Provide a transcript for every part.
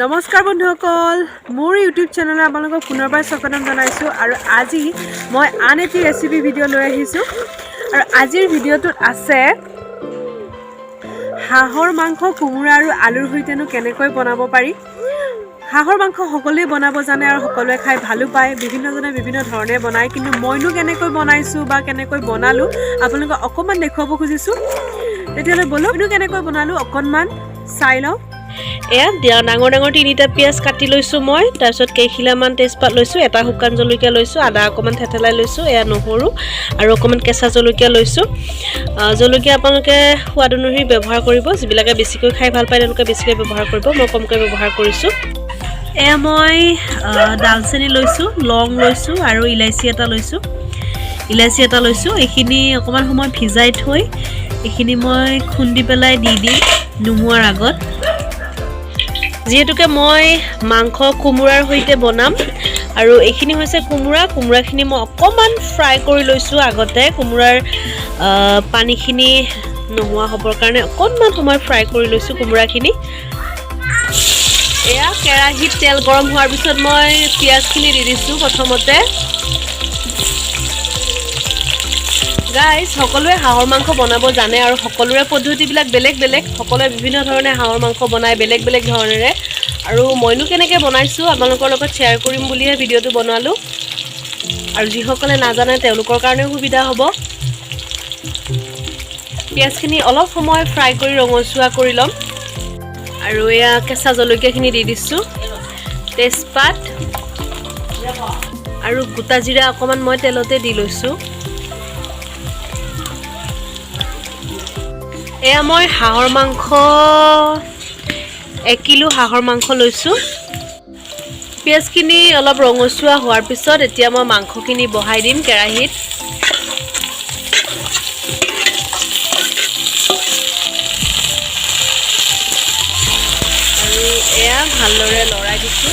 নমস্কাৰ বন্ধুসকল মোৰ ইউটিউব চেনেলে আপোনালোকক পুনৰবাৰ স্বাগতম জনাইছো আৰু আজি মই আন এটি ৰেচিপি ভিডিঅ' লৈ আহিছো আৰু আজিৰ ভিডিঅ'টোত আছে হাঁহৰ মাংস কোমোৰা আৰু আলুৰ সৈতেনো কেনেকৈ বনাব পাৰি হাঁহৰ মাংস সকলোৱে বনাব জানে আৰু সকলোৱে খাই ভালো পায় বিভিন্নজনে বিভিন্ন ধৰণে বনায় কিন্তু মইনো কেনেকৈ বনাইছো বা কেনেকৈ বনালো আপোনালোকক অকমান দেখুৱাব খুজিছো তেতিয়ালে বলক ইনো কেনেকৈ বনালো অকনমান চাই লও এয়া ডাঙৰ ডাঙৰ তিনিটা পিয়াজ কাটি লৈছো মই তাৰপিছত কেইখিলামান তেজপাত লৈছো এটা শুকান জলকীয়া লৈছো আদা অকমান থেতেলাই লৈছো এয়া নহৰু আৰু অকমান কেঁচা জলকীয়া লৈছো জলকীয়া আপোনালোকে সোৱাদ অনুসৰি ব্যৱহাৰ কৰিব যিবিলাকে বেছিকৈ খাই ভাল পায় তেওঁলোকে বেছিকৈ ব্যৱহাৰ কৰিব মই কমকৈ ব্যৱহাৰ কৰিছো এয়া মই দালচেনি লৈছো লং লৈছো আৰু ইলাইচি এটা লৈছো এইখিনি অকমান সময় ভিজাই থৈ এইখিনি মই খুন্দি পেলাই দি দিম নুমুৱাৰ আগত যেহেতুকে মই মাংস কোমোৰাৰ সৈতে বনাম আৰু এইখিনি হৈছে কোমোৰাখিনি মই অকমান ফ্ৰাই কৰি লৈছো আগতে কোমোৰাৰ পানীখিনি নোহোৱা হ'বৰ কাৰণে অকনমান সময় ফ্ৰাই কৰি লৈছো কোমোৰাখিনি এয়া কেৰাহীত তেল গৰম হোৱাৰ পিছত মই পিয়াজখিনি দি দিছো প্ৰথমতে গাইস সকলোৱে হাঁহৰ মাংস বনাব জানে আৰু সকলোৰে পদ্ধতিবিলাক বেলেগ বেলেগ সকলোৱে বিভিন্ন ধৰণে হাঁহৰ মাংস বনায় বেলেগ বেলেগ ধৰণেৰে আৰু মইনো কেনেকৈ বনাইছো আপোনালোকৰ লগত শ্বেয়াৰ কৰিম বুলিহে ভিডিঅ'টো বনালো আৰু যিসকলে নাজানে তেওঁলোকৰ কাৰণেও সুবিধা হ'ব পিয়াজখিনি অলপ সময় ফ্ৰাই কৰি ৰঙচুৱা কৰি ল'ম আৰু এয়া কেঁচা জলকীয়াখিনি দি দিছো তেজপাত আৰু গোটা জিৰা অকমান মই তেলতে দি লৈছো এয়া মই হাঁহৰ মাংস 1 কিলো হাঁহৰ মাংস লৈছো পিয়াজখিনি অলপ ৰঙচুৱা হোৱাৰ পিছত এতিয়া মই মাংসখিনি বহাই দিম কেৰাহীত আৰু এয়া ভালদৰে লৰাই দিছো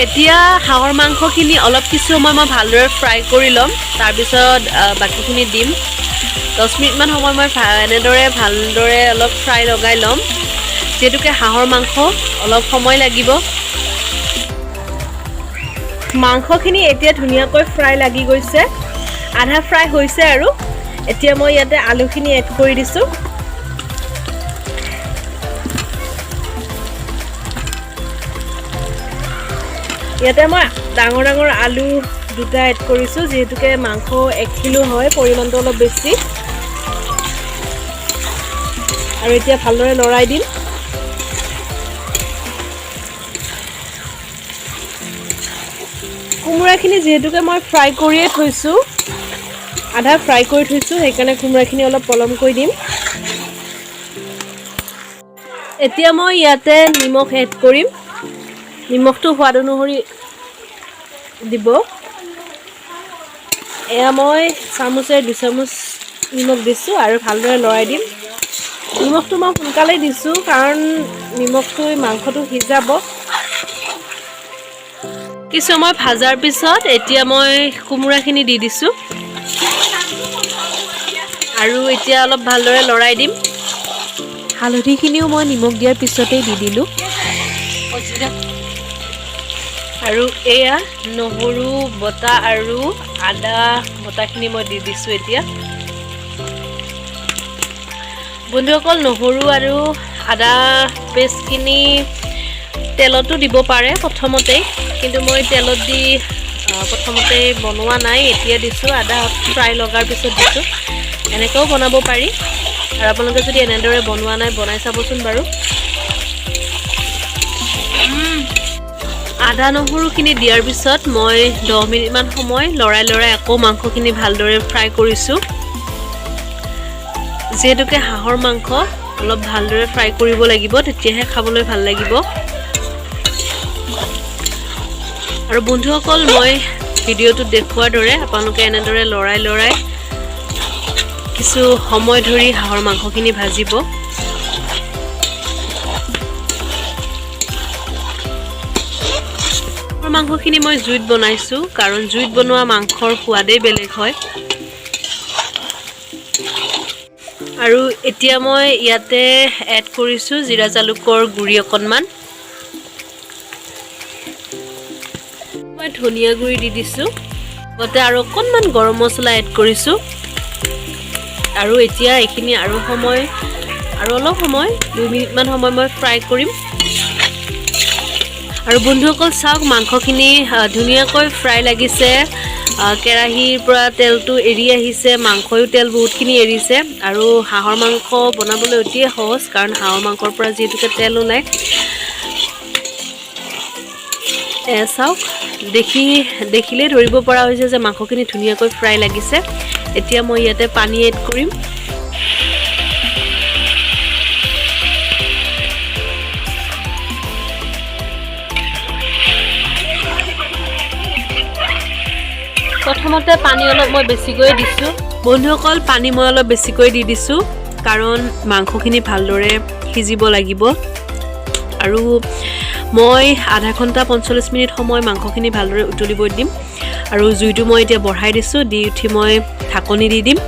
এতিয়া হাঁহৰ মাংসখিনি অলপ কিছু সময় মই ভালদৰে ফ্ৰাই কৰি ল'ম তাৰপিছত বাকিখিনি দিম 10 মিনিটমান সময় মই এনেদৰে ভালদৰে অলপ ফ্ৰাই লগাই ল'ম যেতুকে হাঁহৰ মাংস অলপ সময় লাগিব মাংসখিনি এতিয়া ধুনীয়াকৈ ফ্ৰাই লাগি গৈছে আধা ফ্ৰাই হৈছে আৰু এতিয়া মই ইয়াতে আলুখিনি এড কৰি দিছো ইয়াতে মই ডাঙৰ ডাঙৰ আলু দুটা এড কৰিছো যেতুকে মাংস 1 কিলো হয় পৰিমাণটো অলপ বেছি আৰু এতিয়া ভালদৰে লৰাই দিম কোমোৰাখিনি যেহেতুকে মই ফ্ৰাই কৰিয়ে থৈছো আধা ফ্ৰাই কৰি থৈছো সেইকাৰণে কোমোৰাখিনি অলপ পলম কৰি দিম এতিয়া মই ইয়াতে নিমখ এড কৰিম নিমখটো সোৱাদ অনুসৰি দিব এয়া মই চামুচে 2 চামুচ নিমখ দিছো আৰু ভালদৰে লৰাই দিম নিমখটো মই সোনকালে দিছো কাৰণ নিমখটো মাংসটো সিজাব কিছু সময় ভাজাৰ পিছত এতিয়া মই কোমোৰাখিনি দি দিছো আৰু এতিয়া অলপ ভালদৰে লৰাই দিম হালধিখিনিও মই নিমখ দিয়াৰ পিছতেই দি দিলো আৰু এয়া নহৰু বটা আৰু আদা বটাখিনি মই দি দিছো এতিয়া বন্ধুসকল নহৰু আৰু আদা পেষ্টখিনি তেলতো দিব পাৰে প্ৰথমতে কিন্তু মই তেলত দি প্ৰথমতে বনোৱা নাই এতিয়া দিছো আদা ফ্ৰাই লগাৰ পিছত দিছো এনেকৈও বনাব পাৰি আৰু আপোনালোকে যদি এনেদৰে বনোৱা নাই বনাই চাবচোন বাৰু আদা নহৰুখিনি দিয়াৰ পিছত মই 10 মিনিটমান সময় লৰাই আকৌ মাংসখিনি ভালদৰে ফ্ৰাই কৰিছো যেহেতুকে হাঁহৰ মাংস অলপ ভালদৰে ফ্ৰাই কৰিব লাগিব তেতিয়াহে খাবলৈ ভাল লাগিব আৰু বন্ধুসকল মই ভিডিঅ'টোত দেখুৱাৰ দৰে আপোনালোকে এনেদৰে লৰাই কিছু সময় ধৰি হাঁহৰ মাংসখিনি ভাজিব মাংসখিনি মই জুইত বনাইছো কাৰণ জুইত বনোৱা মাংসৰ সোৱাদেই বেলেগ হয় আৰু এতিয়া মই ইয়াতে এড কৰিছোঁ জিৰা জালুকৰ গুড়ি অকণমান, মই ধনিয়া গুড়ি দি দিছোঁ, লগতে আৰু অকণমান গৰম মছলা এড কৰিছোঁ। আৰু এতিয়া এইখিনি আৰু অলপ সময় 2 মিনিটমান সময় মই ফ্ৰাই কৰিম। আৰু বন্ধুসকল চাওক মাংসখিনি ধুনীয়াকৈ ফ্ৰাই লাগিছে, কেৰাহীৰ পৰা তেলটো এৰি আহিছে, মাংসয়ো তেল বহুতখিনি এৰিছে। আৰু হাঁহৰ মাংস বনাবলৈ অতিয়ে সহজ, কাৰণ হাঁহৰ মাংসৰ পৰা যিহেতুকে তেল ওলায়। চাওক দেখিলেই ধৰিব পৰা হৈছে যে মাংসখিনি ধুনীয়াকৈ ফ্ৰাই লাগিছে। এতিয়া মই ইয়াতে পানী এড কৰিম। প্ৰথমতে পানী অলপ মই বেছিকৈ দিছোঁ। বন্ধুসকল পানী মই অলপ বেছিকৈ দি দিছোঁ, কাৰণ মাংসখিনি ভালদৰে সিজিব লাগিব। আৰু মই আধা ঘণ্টা 45 মিনিট সময় মাংসখিনি ভালদৰে উতলিব দিম। আৰু জুইটো মই এতিয়া বঢ়াই দিছোঁ, দি উঠি মই ঢাকনি দি দিম।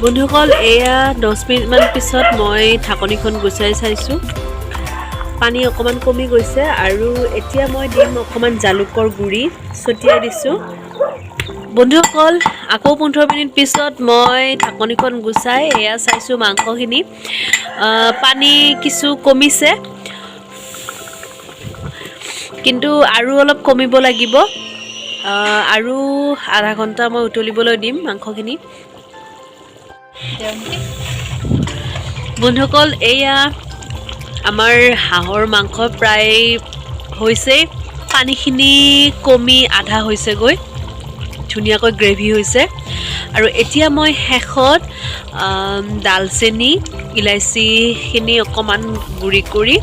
বন্ধুসকল এয়া 10 মিনিটমান পিছত মই ঢাকনিখন গুচাই চাইছোঁ, পানী অকণমান কমি গৈছে। আৰু এতিয়া মই দিম অকণমান জালুকৰ গুড়ি ছটিয়াই দিছোঁ। বন্ধুসকল আকৌ 15 মিনিট পিছত মই ঢাকনিখন গুচাই এয়া চাইছোঁ মাংসখিনি পানী কিছু কমিছে, কিন্তু আৰু অলপ কমিব লাগিব। আৰু আধা ঘণ্টা মই উতলিবলৈ দিম মাংসখিনি। বন্ধুসকল এয়া আমাৰ হাঁহৰ মাংস প্ৰায় হৈছেই, পানীখিনি কমি আধা হৈছেগৈ, ধুনীয়াকৈ গ্ৰেভি হৈছে। আৰু এতিয়া মই শেষত ডালচেনি ইলাইচিখিনি অকণমান গুড়ি কৰি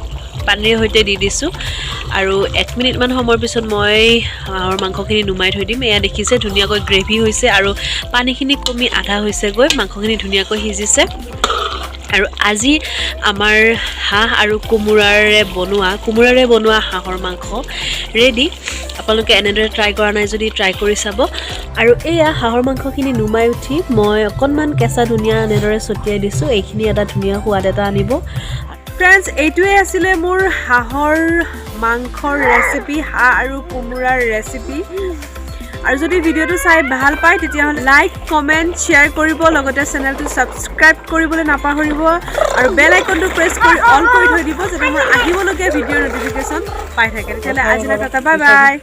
পানীৰ সৈতে দি দিছোঁ। আৰু 1 মিনিটমান সময়ৰ পিছত মই হাঁহৰ মাংসখিনি নুমাই থৈ দিম। এয়া দেখিছে ধুনীয়াকৈ গ্ৰেভি হৈছে আৰু পানীখিনি কমি আধা হৈছেগৈ, মাংসখিনি ধুনীয়াকৈ সিজিছে। আৰু আজি আমাৰ হাঁহ আৰু কোমোৰাৰে বনোৱা হাঁহৰ মাংস ৰেডি। আপোনালোকে এনেদৰে ট্ৰাই কৰা নাই যদি ট্ৰাই কৰি চাব। আৰু এয়া হাঁহৰ মাংসখিনি নুমাই উঠি মই অকণমান কেঁচা ধনিয়া এনেদৰে ছটিয়াই দিছোঁ, এইখিনি এটা ধুনীয়া সোৱাদ এটা আনিব। ফ্ৰেণ্ডছ, এইটোৱে আছিলে মোৰ হাঁহৰ মাংসৰ ৰেচিপি, হাঁহ আৰু কোমোৰাৰ ৰেচিপি। আৰু যদি ভিডিঅ'টো চাই ভাল পায় তেতিয়াহ'লে লাইক, কমেণ্ট, শ্বেয়াৰ কৰিব, লগতে চেনেলটো ছাবস্ক্ৰাইব কৰিবলৈ নাপাহৰিব। আৰু বেল আইকনটো প্ৰেছ কৰি অল কৰি থৈ দিব, যাতে মই আহিবলগীয়া ভিডিঅ'ৰ ন'টিফিকেশ্যন পাই থাকে। তেতিয়াহ'লে আজিলৈ টাটা, বাই বাই।